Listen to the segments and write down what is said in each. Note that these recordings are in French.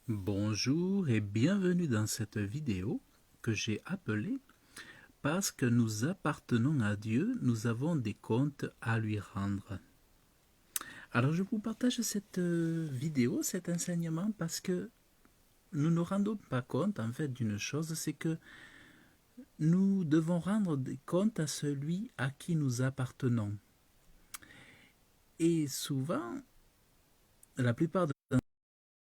Bonjour et bienvenue dans cette vidéo que j'ai appelée Parce que nous appartenons à Dieu, nous avons des comptes à lui rendre. Alors je vous partage cette vidéo, cet enseignement parce que nous ne nous rendons pas compte en fait d'une chose, c'est que nous devons rendre des comptes à celui à qui nous appartenons. Et souvent, la plupart de nous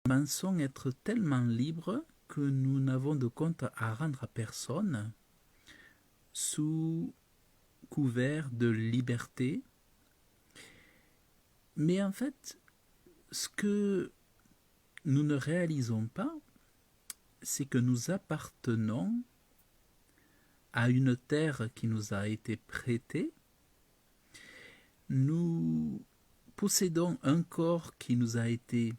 pensons être tellement libres que nous n'avons de compte à rendre à personne sous couvert de liberté. Mais en fait, ce que nous ne réalisons pas, c'est que nous appartenons à une terre qui nous a été prêtée. Nous possédons un corps qui nous a été...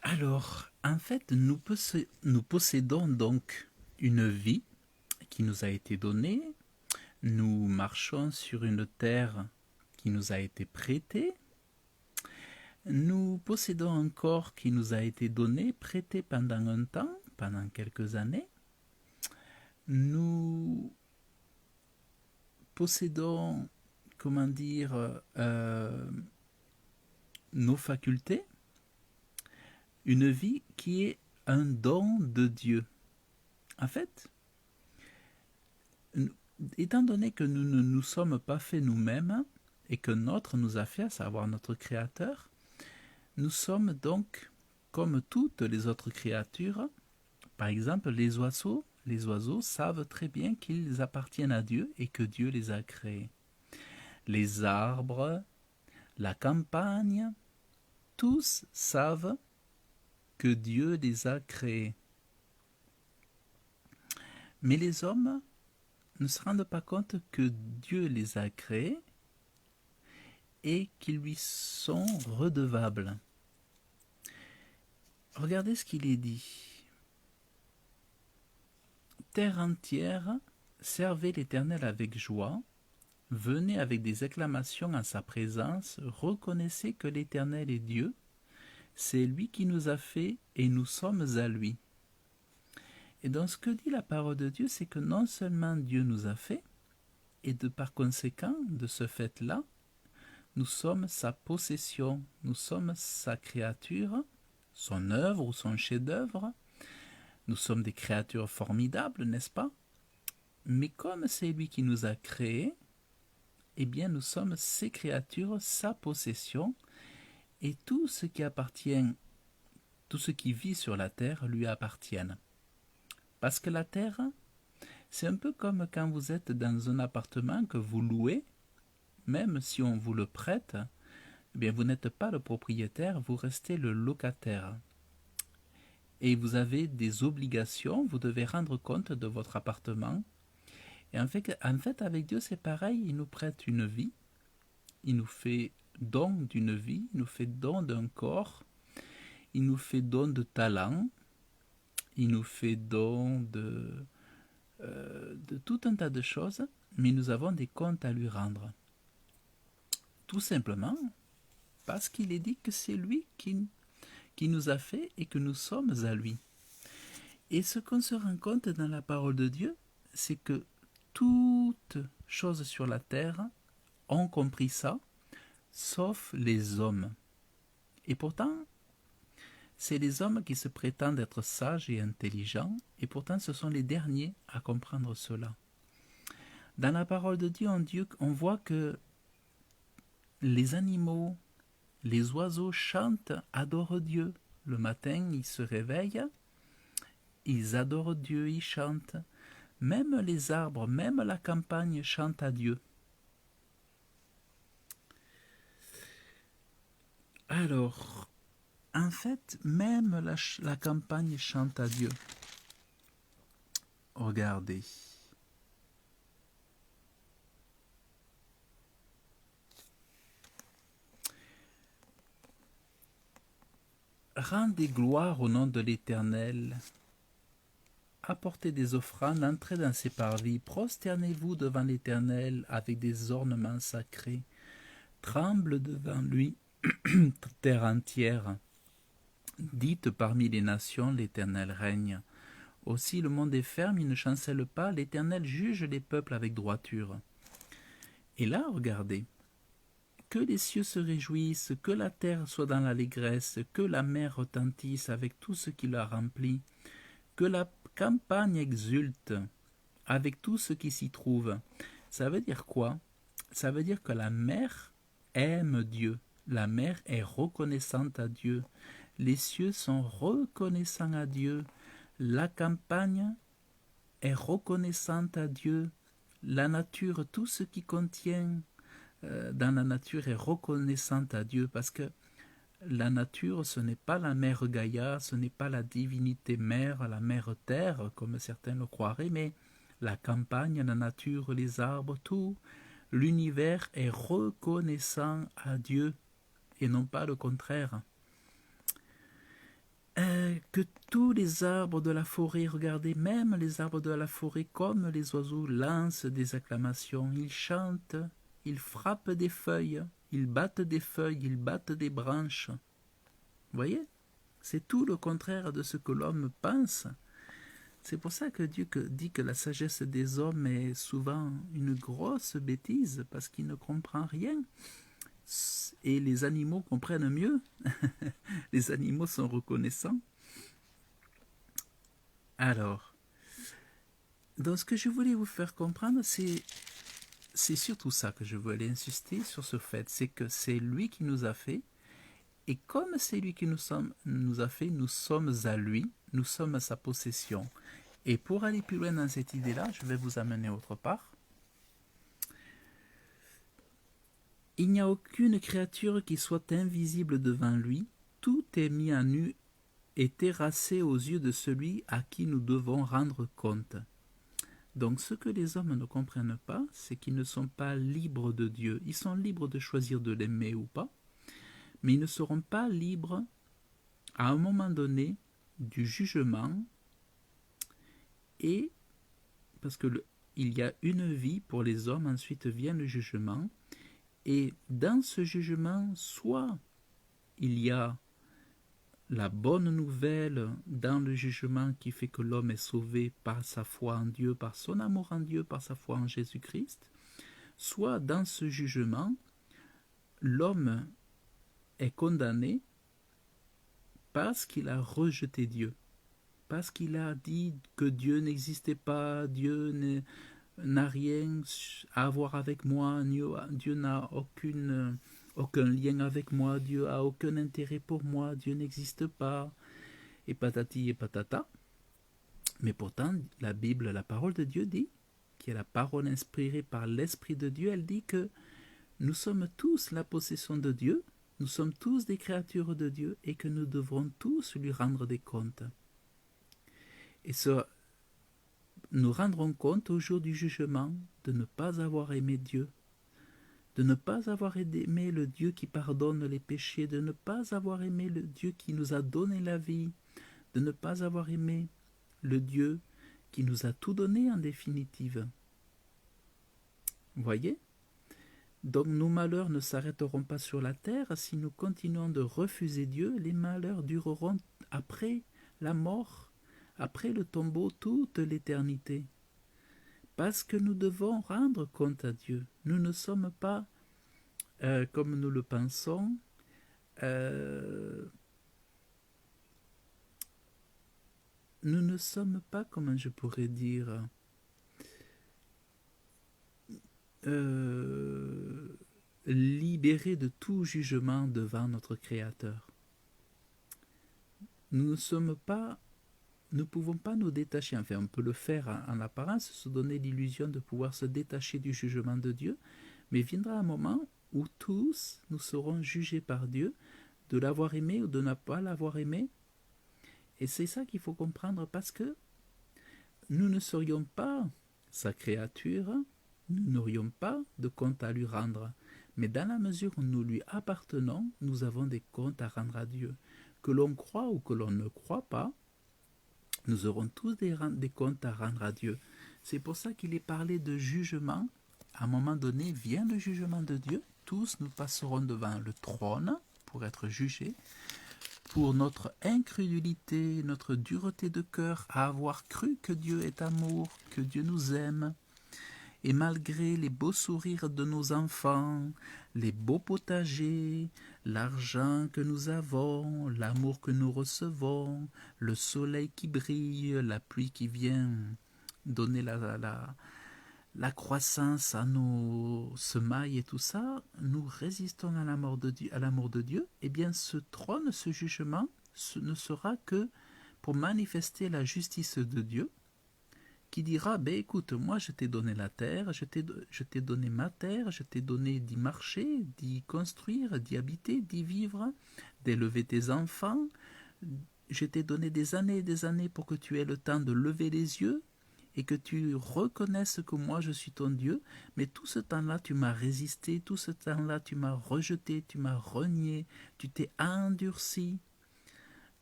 Alors, en fait, nous possédons donc une vie qui nous a été donnée. Nous marchons sur une terre qui nous a été prêtée. Nous possédons un corps qui nous a été donné, prêté pendant un temps, pendant quelques années. Nous possédons, comment dire, nos facultés, une vie qui est un don de Dieu. En fait, étant donné que nous ne nous sommes pas faits nous-mêmes et que notre nous a fait, à savoir notre Créateur, nous sommes donc comme toutes les autres créatures. Par exemple, les oiseaux savent très bien qu'ils appartiennent à Dieu et que Dieu les a créés. Les arbres, la campagne, tous savent que Dieu les a créés. Mais les hommes ne se rendent pas compte que Dieu les a créés et qu'ils lui sont redevables. Regardez ce qu'il est dit. Terre entière, servez l'Éternel avec joie, venez avec des acclamations en sa présence, reconnaissez que l'Éternel est Dieu, c'est lui qui nous a fait et nous sommes à lui. Et donc ce que dit la parole de Dieu, c'est que non seulement Dieu nous a fait, et par conséquent, de ce fait-là, nous sommes sa possession, nous sommes sa créature, son œuvre ou son chef-d'œuvre. Nous sommes des créatures formidables, n'est-ce pas? Mais comme c'est lui qui nous a créés, eh bien nous sommes ses créatures, sa possession, et tout ce qui appartient, tout ce qui vit sur la terre lui appartient. Parce que la terre, c'est un peu comme quand vous êtes dans un appartement que vous louez, même si on vous le prête, eh bien vous n'êtes pas le propriétaire, vous restez le locataire. Et vous avez des obligations, vous devez rendre compte de votre appartement. Et en fait avec Dieu, c'est pareil, il nous prête une vie, il nous fait don d'une vie, il nous fait don d'un corps, il nous fait don de talent, il nous fait don de tout un tas de choses, mais nous avons des comptes à lui rendre. Tout simplement parce qu'il est dit que c'est lui qui nous a fait et que nous sommes à lui. Et ce qu'on se rend compte dans la parole de Dieu, c'est que toutes choses sur la terre ont compris ça, sauf les hommes. Et pourtant, c'est les hommes qui se prétendent être sages et intelligents, et pourtant ce sont les derniers à comprendre cela. Dans la parole de Dieu, on voit que les animaux, les oiseaux chantent, adorent Dieu. Le matin, ils se réveillent, ils adorent Dieu, ils chantent. Même les arbres, même la campagne chantent à Dieu. Alors, en fait, même la campagne chante à Dieu. Regardez. Rendez gloire au nom de l'Éternel. Apportez des offrandes, entrez dans ses parvis, prosternez-vous devant l'Éternel avec des ornements sacrés. Tremble devant lui, terre entière. Dites parmi les nations, l'Éternel règne. Aussi le monde est ferme, il ne chancelle pas, l'Éternel juge les peuples avec droiture. Et là, regardez, que les cieux se réjouissent, que la terre soit dans l'allégresse, que la mer retentisse avec tout ce qui la remplit, que la campagne exulte avec tout ce qui s'y trouve. Ça veut dire quoi? Ça veut dire que la mer aime Dieu, la mer est reconnaissante à Dieu, les cieux sont reconnaissants à Dieu, la campagne est reconnaissante à Dieu, la nature, tout ce qui contient dans la nature est reconnaissante à Dieu, parce que la nature, ce n'est pas la mère Gaïa, ce n'est pas la divinité mère, la mère terre, comme certains le croiraient, mais la campagne, la nature, les arbres, tout l'univers est reconnaissant à Dieu et non pas le contraire. Que tous les arbres de la forêt, regardez, même les arbres de la forêt, comme les oiseaux, lancent des acclamations, ils chantent, ils frappent des feuilles, ils battent des feuilles, ils battent des branches. Vous voyez? C'est tout le contraire de ce que l'homme pense. C'est pour ça que Dieu dit que la sagesse des hommes est souvent une grosse bêtise, parce qu'il ne comprend rien. Et les animaux comprennent mieux. Les animaux sont reconnaissants. Alors, donc ce que je voulais vous faire comprendre, c'est surtout ça que je voulais insister sur ce fait, c'est que c'est lui qui nous a fait, et comme c'est lui qui nous a fait, nous sommes à lui, nous sommes à sa possession. Et pour aller plus loin dans cette idée-là, je vais vous amener autre part. Il n'y a aucune créature qui soit invisible devant lui, tout est mis à nu et terrassé aux yeux de celui à qui nous devons rendre compte. Donc ce que les hommes ne comprennent pas, c'est qu'ils ne sont pas libres de Dieu. Ils sont libres de choisir de l'aimer ou pas, mais ils ne seront pas libres à un moment donné du jugement, et parce que il y a une vie pour les hommes, ensuite vient le jugement, et dans ce jugement, soit il y a la bonne nouvelle dans le jugement qui fait que l'homme est sauvé par sa foi en Dieu, par son amour en Dieu, par sa foi en Jésus-Christ, soit dans ce jugement, l'homme est condamné parce qu'il a rejeté Dieu, parce qu'il a dit que Dieu n'existait pas, Dieu n'a rien à voir avec moi, Dieu n'a aucun lien avec moi, Dieu a aucun intérêt pour moi, Dieu n'existe pas, et patati et patata. Mais pourtant, la Bible, la parole de Dieu dit, qui est la parole inspirée par l'Esprit de Dieu, elle dit que nous sommes tous la possession de Dieu, nous sommes tous des créatures de Dieu, et que nous devrons tous lui rendre des comptes. Et nous rendrons compte au jour du jugement de ne pas avoir aimé Dieu, de ne pas avoir aimé le Dieu qui pardonne les péchés, de ne pas avoir aimé le Dieu qui nous a donné la vie, de ne pas avoir aimé le Dieu qui nous a tout donné en définitive. Vous voyez? Donc nos malheurs ne s'arrêteront pas sur la terre. Si nous continuons de refuser Dieu, les malheurs dureront après la mort, après le tombeau, toute l'éternité. Parce que nous devons rendre compte à Dieu. Nous ne sommes pas, comme nous le pensons, nous ne sommes pas, comment je pourrais dire, libérés de tout jugement devant notre Créateur. Nous ne sommes pas, nous ne pouvons pas nous détacher, enfin on peut le faire en apparence, se donner l'illusion de pouvoir se détacher du jugement de Dieu, mais viendra un moment où tous nous serons jugés par Dieu de l'avoir aimé ou de ne pas l'avoir aimé. Et c'est ça qu'il faut comprendre, parce que nous ne serions pas sa créature, nous n'aurions pas de compte à lui rendre. Mais dans la mesure où nous lui appartenons, nous avons des comptes à rendre à Dieu. Que l'on croit ou que l'on ne croit pas, nous aurons tous des comptes à rendre à Dieu. C'est pour ça qu'il est parlé de jugement. À un moment donné, vient le jugement de Dieu. Tous nous passerons devant le trône pour être jugés. pour notre incrédulité, notre dureté de cœur à avoir cru que Dieu est amour, que Dieu nous aime. Et malgré les beaux sourires de nos enfants, les beaux potagers, l'argent que nous avons, l'amour que nous recevons, le soleil qui brille, la pluie qui vient donner la croissance à nos semailles et tout ça, nous résistons à l'amour de Dieu, eh bien ce trône, ce jugement, ne sera que pour manifester la justice de Dieu, qui dira, ben écoute, moi je t'ai donné la terre, je t'ai donné ma terre, je t'ai donné d'y marcher, d'y construire, d'y habiter, d'y vivre, d'élever tes enfants, je t'ai donné des années et des années pour que tu aies le temps de lever les yeux et que tu reconnaisses que moi je suis ton Dieu, mais tout ce temps-là tu m'as résisté, tout ce temps-là tu m'as rejeté, tu m'as renié, tu t'es endurci,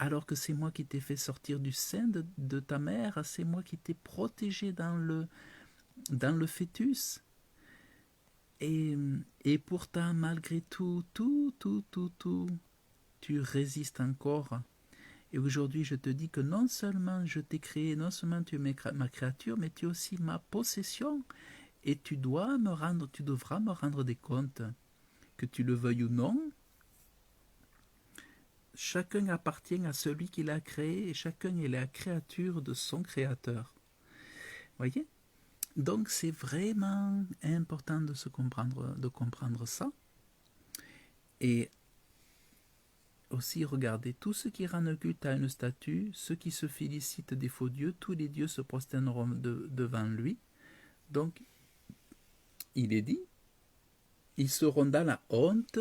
alors que c'est moi qui t'ai fait sortir du sein de ta mère, c'est moi qui t'ai protégé dans le fœtus. Et pourtant, malgré tout, tu résistes encore. Et aujourd'hui, je te dis que non seulement je t'ai créé, non seulement tu es ma créature, mais tu es aussi ma possession. Et tu devras me rendre des comptes, que tu le veuilles ou non. Chacun appartient à celui qui l'a créé et chacun est la créature de son créateur. Voyez? Donc c'est vraiment important de comprendre ça. Et aussi regardez, tous ceux qui rendent culte à une statue, ceux qui se félicitent des faux dieux, tous les dieux se prosterneront devant lui. Donc il est dit, ils seront dans la honte,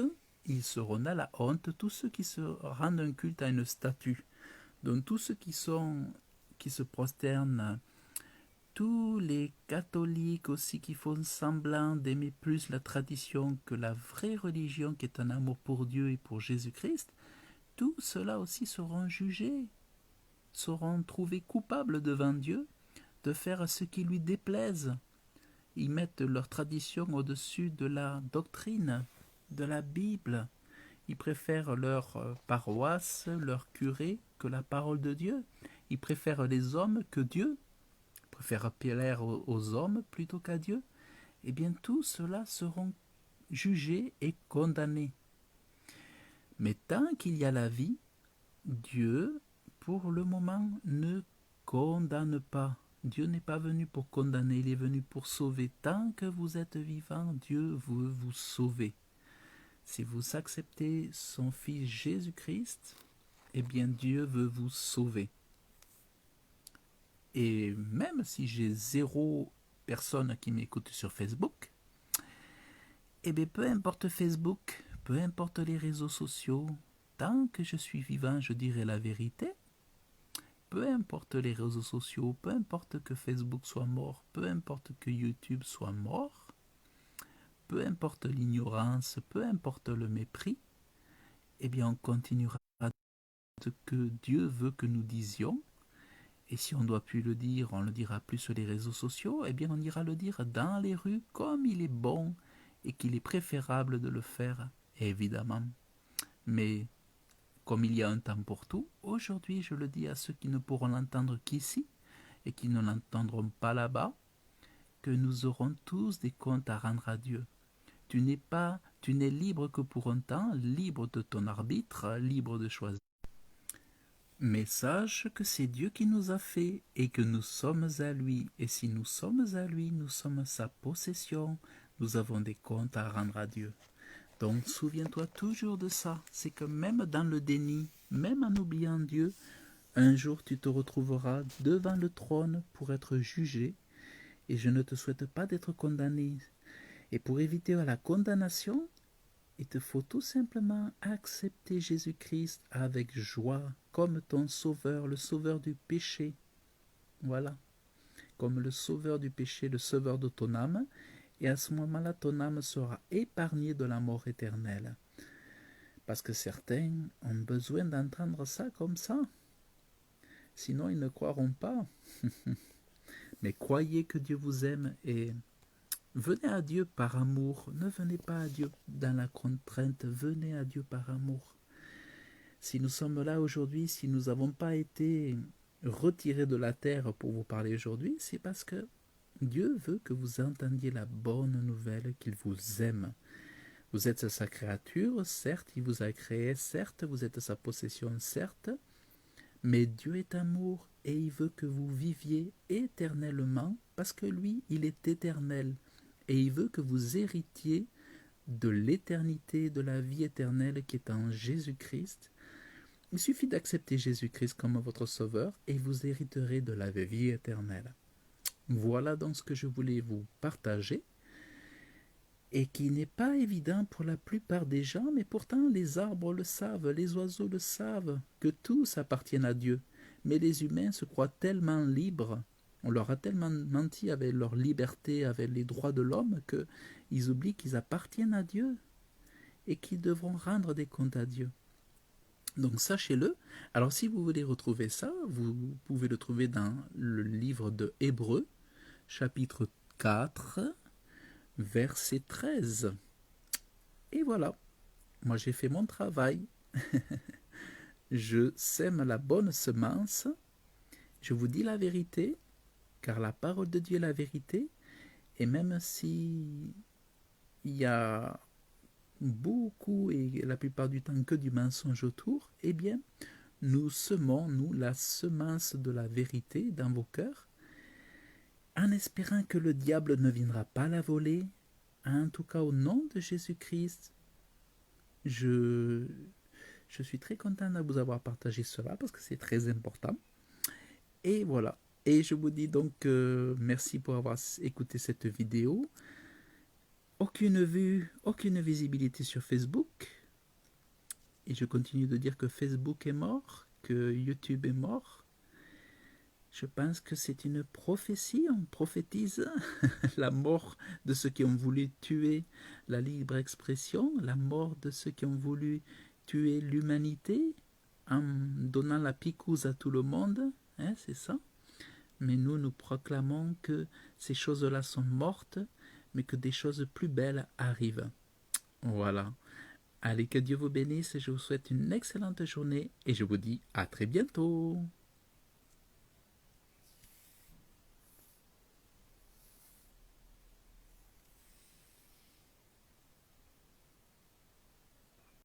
tous ceux qui se rendent un culte à une statue. Donc tous ceux qui se prosternent, tous les catholiques aussi qui font semblant d'aimer plus la tradition que la vraie religion qui est un amour pour Dieu et pour Jésus-Christ, tous ceux-là aussi seront jugés, seront trouvés coupables devant Dieu de faire ce qui lui déplaise. Ils mettent leur tradition au-dessus de la doctrine, de la Bible. Ils préfèrent leur paroisse, leur curé, que la parole de Dieu. Ils préfèrent les hommes que Dieu. Ils préfèrent plaire aux hommes plutôt qu'à Dieu. Eh bien, tous ceux-là seront jugés et condamnés. Mais tant qu'il y a la vie, Dieu, pour le moment, ne condamne pas. Dieu n'est pas venu pour condamner, il est venu pour sauver. Tant que vous êtes vivant, Dieu veut vous sauver. Si vous acceptez son Fils Jésus-Christ, eh bien Dieu veut vous sauver. Et même si j'ai 0 personne qui m'écoute sur Facebook, eh bien peu importe Facebook, peu importe les réseaux sociaux, tant que je suis vivant, je dirai la vérité. Peu importe les réseaux sociaux, peu importe que Facebook soit mort, peu importe que YouTube soit mort, peu importe l'ignorance, peu importe le mépris, eh bien on continuera ce que Dieu veut que nous disions. Et si on ne doit plus le dire, on ne le dira plus sur les réseaux sociaux, eh bien on ira le dire dans les rues comme il est bon et qu'il est préférable de le faire, évidemment. Mais comme il y a un temps pour tout, aujourd'hui je le dis à ceux qui ne pourront l'entendre qu'ici et qui ne l'entendront pas là-bas, que nous aurons tous des comptes à rendre à Dieu. Tu n'es libre que pour un temps, libre de ton arbitre, libre de choisir. Mais sache que c'est Dieu qui nous a fait et que nous sommes à lui. Et si nous sommes à lui, nous sommes sa possession. Nous avons des comptes à rendre à Dieu. Donc souviens-toi toujours de ça. C'est que même dans le déni, même en oubliant Dieu, un jour tu te retrouveras devant le trône pour être jugé. Et je ne te souhaite pas d'être condamné. Et pour éviter la condamnation, il te faut tout simplement accepter Jésus-Christ avec joie, comme ton sauveur, le sauveur du péché. Voilà, comme le sauveur du péché, le sauveur de ton âme. Et à ce moment-là, ton âme sera épargnée de la mort éternelle. Parce que certains ont besoin d'entendre ça comme ça. Sinon, ils ne croiront pas. Mais croyez que Dieu vous aime et venez à Dieu par amour. Ne venez pas à Dieu dans la contrainte. Venez à Dieu par amour. Si nous sommes là aujourd'hui, si nous n'avons pas été retirés de la terre pour vous parler aujourd'hui, c'est parce que Dieu veut que vous entendiez la bonne nouvelle qu'il vous aime. Vous êtes sa créature, certes, il vous a créé, certes, vous êtes sa possession, certes, mais Dieu est amour et il veut que vous viviez éternellement parce que lui, il est éternel et il veut que vous héritiez de l'éternité, de la vie éternelle qui est en Jésus-Christ. Il suffit d'accepter Jésus-Christ comme votre sauveur et vous hériterez de la vie éternelle. Voilà donc ce que je voulais vous partager et qui n'est pas évident pour la plupart des gens, mais pourtant les arbres le savent, les oiseaux le savent, que tous appartiennent à Dieu. Mais les humains se croient tellement libres, on leur a tellement menti avec leur liberté, avec les droits de l'homme, qu'ils oublient qu'ils appartiennent à Dieu et qu'ils devront rendre des comptes à Dieu. Donc sachez-le. Alors si vous voulez retrouver ça, vous pouvez le trouver dans le livre de Hébreux, chapitre 4, verset 13. Et voilà, moi j'ai fait mon travail. Je sème la bonne semence. Je vous dis la vérité, car la parole de Dieu est la vérité. Et même si il y a beaucoup et la plupart du temps que du mensonge autour, eh bien, nous semons, nous, la semence de la vérité dans vos cœurs, en espérant que le diable ne viendra pas la voler. En tout cas, au nom de Jésus-Christ, je suis très content de vous avoir partagé cela parce que c'est très important. Et voilà. Et je vous dis donc merci pour avoir écouté cette vidéo. Aucune vue, aucune visibilité sur Facebook. Et je continue de dire que Facebook est mort, que YouTube est mort. Je pense que c'est une prophétie, on prophétise la mort de ceux qui ont voulu tuer la libre expression, la mort de ceux qui ont voulu tuer l'humanité en donnant la picouse à tout le monde, hein, c'est ça. Mais nous proclamons que ces choses-là sont mortes, mais que des choses plus belles arrivent. Voilà. Allez, que Dieu vous bénisse et je vous souhaite une excellente journée et je vous dis à très bientôt.